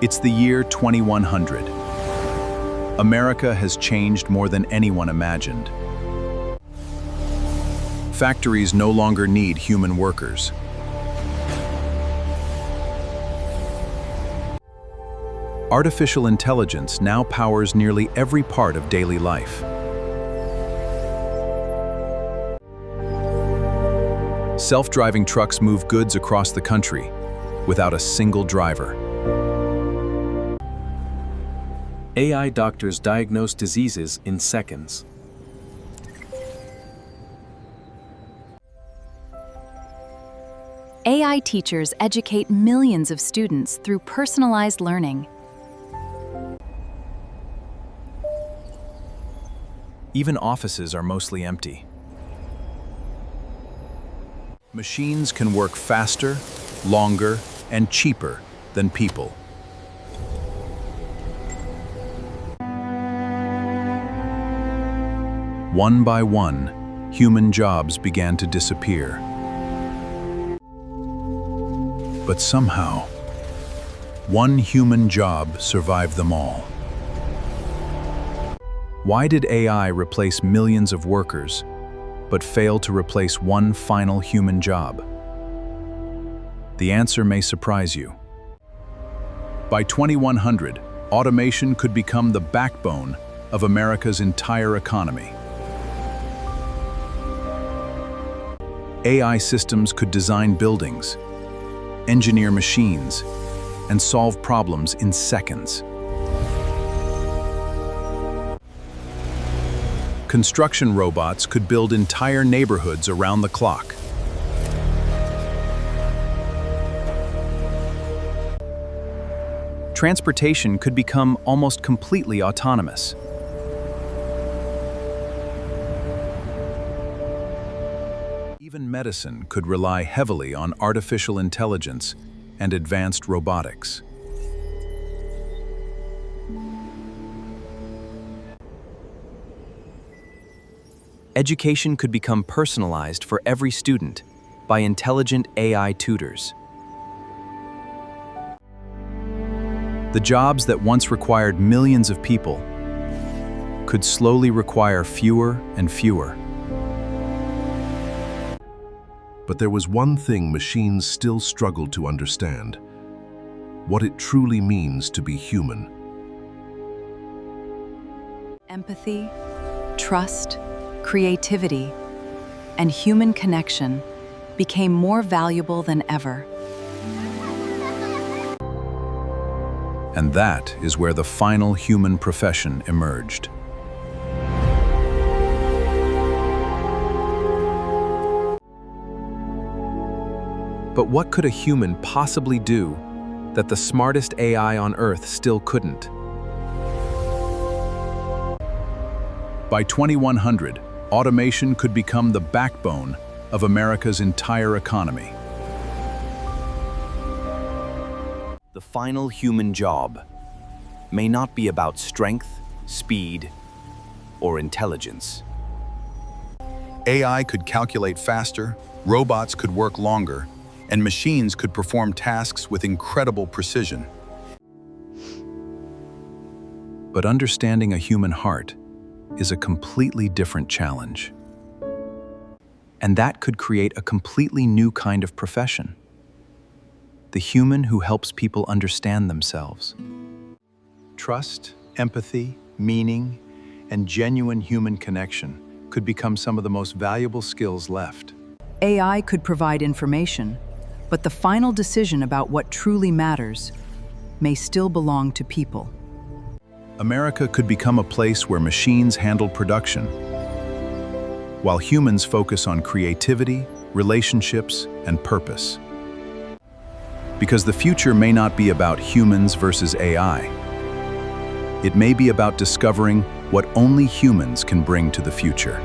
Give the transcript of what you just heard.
It's the year 2100. America has changed more than anyone imagined. Factories no longer need human workers. Artificial intelligence now powers nearly every part of daily life. Self-driving trucks move goods across the country without a single driver. AI doctors diagnose diseases in seconds. AI teachers educate millions of students through personalized learning. Even offices are mostly empty. Machines can work faster, longer, and cheaper than people. One by one, human jobs began to disappear. But somehow, one human job survived them all. Why did AI replace millions of workers, but fail to replace one final human job? The answer may surprise you. By 2100, automation could become the backbone of America's entire economy. AI systems could design buildings, engineer machines, and solve problems in seconds. Construction robots could build entire neighborhoods around the clock. Transportation could become almost completely autonomous. Even medicine could rely heavily on artificial intelligence and advanced robotics. Education could become personalized for every student by intelligent AI tutors. The jobs that once required millions of people could slowly require fewer and fewer. But there was one thing machines still struggled to understand: what it truly means to be human. Empathy, trust, creativity, and human connection became more valuable than ever. And that is where the final human profession emerged. But what could a human possibly do that the smartest AI on Earth still couldn't? By 2100, automation could become the backbone of America's entire economy. The final human job may not be about strength, speed, or intelligence. AI could calculate faster, robots could work longer, and machines could perform tasks with incredible precision. But understanding a human heart is a completely different challenge. And that could create a completely new kind of profession. The human who helps people understand themselves. Trust, empathy, meaning, and genuine human connection could become some of the most valuable skills left. AI could provide information, but the final decision about what truly matters may still belong to people. America could become a place where machines handle production, while humans focus on creativity, relationships, and purpose. Because the future may not be about humans versus AI. It may be about discovering what only humans can bring to the future.